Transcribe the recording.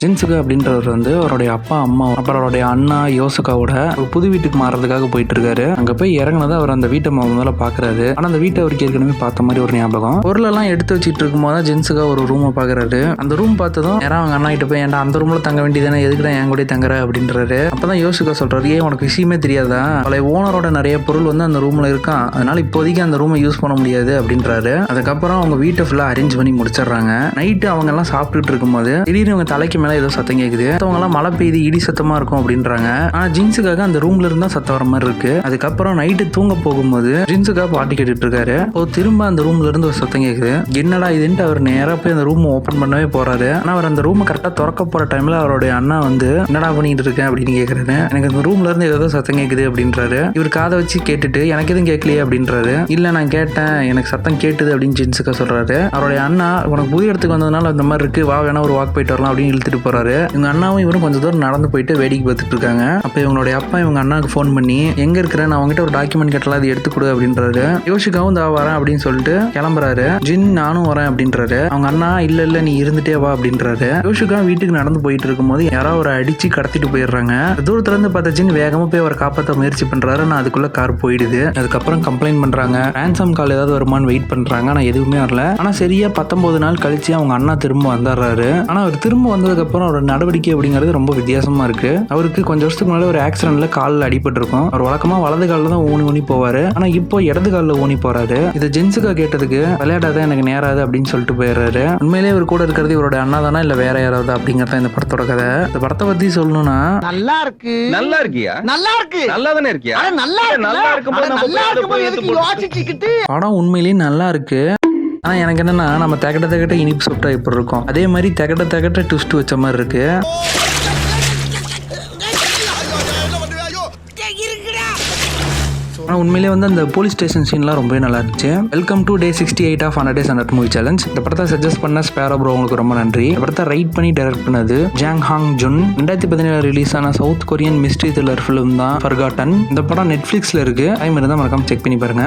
ஜின்சுகா அப்படின்றவர் வந்து அவருடைய அப்பா அம்மா அப்புறம் அவருடைய அண்ணா யோசுகாவோட ஒரு புது வீட்டுக்கு மாறதுக்காக போயிட்டு இருக்காரு. அங்க போய் இறங்குனது அவர் அந்த வீட்டை முதல்ல பாக்குறாரு. ஆனா அந்த வீட்டை அவருக்கு ஏற்கனவே பார்த்த மாதிரி ஒரு ஞாபகம். பொருளெல்லாம் எடுத்து வச்சுட்டு இருக்கும் போது ஜின்சுகா ஒரு ரூமை பாக்குறாரு. அந்த ரூம் பார்த்ததும் யாரும் அவங்க அண்ணா கிட்ட போய் ஏன்டா அந்த ரூம்ல தங்க வேண்டியதானே, எதுக்குடா என் கூட தங்குற அப்படின்றாரு. அப்பதான் யோசுகா சொல்றாரு, ஏன் உனக்கு விஷயமே தெரியாதா, அவளை ஓனரோட நிறைய பொருள் வந்து அந்த ரூம்ல இருக்கான், அதனால இப்போதைக்கு அந்த ரூமை யூஸ் பண்ண முடியாது அப்படின்றாரு. அதுக்கப்புறம் அவங்க வீட்டை ஃபுல்லா அரேஞ்ச் பண்ணி முடிச்சிடுறாங்க. நைட்டு அவங்க எல்லாம் சாப்பிட்டுட்டு இருக்கும்போது திடீர்னு அவங்க தலைக்கு மேல ஏதோ சத்தம் கேக்குது. அவங்க எல்லாம் மழை பெய்யுது, இடி சத்தமா இருக்கும் அப்படின்றாங்க. ஆனா ஜின்சுகாக அந்த ரூம்ல இருந்தா சத்தம் வர மாதிரி இருக்கு. அதுக்கப்புறம் நைட்டு தூங்க போகும்போது ஜின்சுகா பாட்டு கேட்டுட்டு இருக்காரு. திரும்ப அந்த ரூம்ல இருந்து ஒரு சத்தம் கேக்குது. என்னடா இதுன்ட்டு அவர் நேரா போய் அந்த ரூம் ஓபன் பண்ணவே போறாரு. ஆனா அவர் அந்த ரூம் கரெக்டா திறக்க போற டைம்ல அவருடைய அண்ணா வந்து என்னடா பண்ணிட்டு இருக்கேன் அப்படின்னு கேக்குறாரு. எனக்கு அந்த ரூம்ல இருந்து ஏதோ சத்தம் கேக்குது அப்படின்றாரு. இவர் காதை வச்சு கேட்டுட்டு எனக்கு எதுவும் கேட்கலையே அப்படின்றாரு. இல்ல நான் கேட்டேன், எனக்கு சத்தம் கேட்டுது அப்படின்னு ஜின்சுகா சொல்றாரு. அவருடைய அண்ணா உனக்கு புதிய இடத்துக்கு வந்ததுனால அந்த மாதிரி இருக்கு, வா வேணா ஒரு வாக் போயிட்டு வரலாம் அப்படின்னு இழுத்துட்டு போறாரு. இவங்க அண்ணாவும் இவரும் கொஞ்சம் தூரம் நடந்து போயிட்டு வேடிக்கை பார்த்துட்டு இருக்காங்க. அப்ப இவங்களுடைய அப்பா இவங்க அண்ணாவுக்கு ஃபோன் பண்ணி எங்க இருக்கிறேன், நான் அவங்ககிட்ட ஒரு டாக்குமெண்ட் கேட்டலாம், அது எடுத்து கொடு அப்படின்றாரு. யோசிக்காவும் இந்த வரேன் அப்படின்னு சொல்லிட்டு கிளம்புறாரு. ஜின் நானும் வரேன் அப்படின்றாரு. அவங்க அண்ணா இல்ல நீ இருந்துட்டே வா அப்படின்றாரு. யோசிக்கா வீட்டுக்கு நடந்து போயிட்டு இருக்கும்போது யாராவது ஒரு அடிச்சு கடத்திட்டு போயிடுறாங்க. தூரத்துல இருந்து பார்த்த ஜின் வேகமா போய் அவரை காப்பாற்ற முயற்சி பண்றாரு. நான் அதுக்குள்ள கார் போயிடுது. அதுக்கப்புறம் கம்ப்ளைண்ட் பண்றாங்க. ரான்சம் கால் ஏதாவது வருமானு வெயிட் பண்றாங்க. ஆனா எதுவுமே வரல. ஆனா சரியா 19 நாள் கழிச்சு அவங்க அண்ணா திரும்ப வந்துடுறாரு. ஆனா அவர் திரும்ப வந்ததுக்கு அப்புறம் அவரோட நடவடிக்கை அப்படிங்கிறது ரொம்ப வித்தியாசமா இருக்கு. அவருக்கு கொஞ்சம் வருஷத்துக்கு முன்னாடி ஒரு ஆக்சிடென்ட்ல காலில் அடிபட்டு இருக்கும். அவர் வழக்கமா வலது காலில் தான் ஊனி போவாரு. ஆனா இப்போ இடது காலில் ஊனி போறாரு. இதை ஜின்சுகா கேட்டதுக்கு விளையாடாத எனக்கு நேராது அப்படின்னு சொல்லிட்டு போயிடுறாரு. உண்மையிலேயே இவர் கூட இருக்கிறது இவரோட அண்ணா தானா இல்ல வேற யாராவது அப்படிங்கறத இந்த படத்தோட கதை. இந்த படத்தை பத்தி சொல்லணும்னா நல்லா இருக்கு. நல்லா இருக்கியா? நல்லா இருக்கு. நல்லா தானே இருக்கியா? நல்லா இருக்கும்போது படம் உண்மையிலேயே நல்லா இருக்கு. ஆனா எனக்கு என்னன்னா நம்ம தகட்ட இனிப்பு சாப்பிட்டா இப்படி இருக்கும், அதே மாதிரி தகட்ட ட்விஸ்ட் வச்ச மாதிரி இருக்கு. ஆனால் உண்மையிலே வந்து அந்த போலீஸ் ஸ்டேஷன் சீன்லாம் ரொம்பவே நல்லா இருந்துச்சு. Welcome to day 68 of 100 Days 100 Movie Challenge. இந்த படத்தை சஜஸ்ட் பண்ண ஸ்பேரோ ப்ரோ உங்களுக்கு ரொம்ப நன்றி. இந்த படத்தை ரைட் பண்ணி டைரக்ட் பண்ணது ஜாங் ஹாங் ஜுன். 2017 ரிலீஸ் ஆன south Korean mystery thriller film தான் ஃபர்காட்டன். இந்த படம் நெட்ஃபிளிக்ஸ்ல இருக்கு. டைம் இருந்தால் மறக்காம செக் பண்ணி பாருங்க.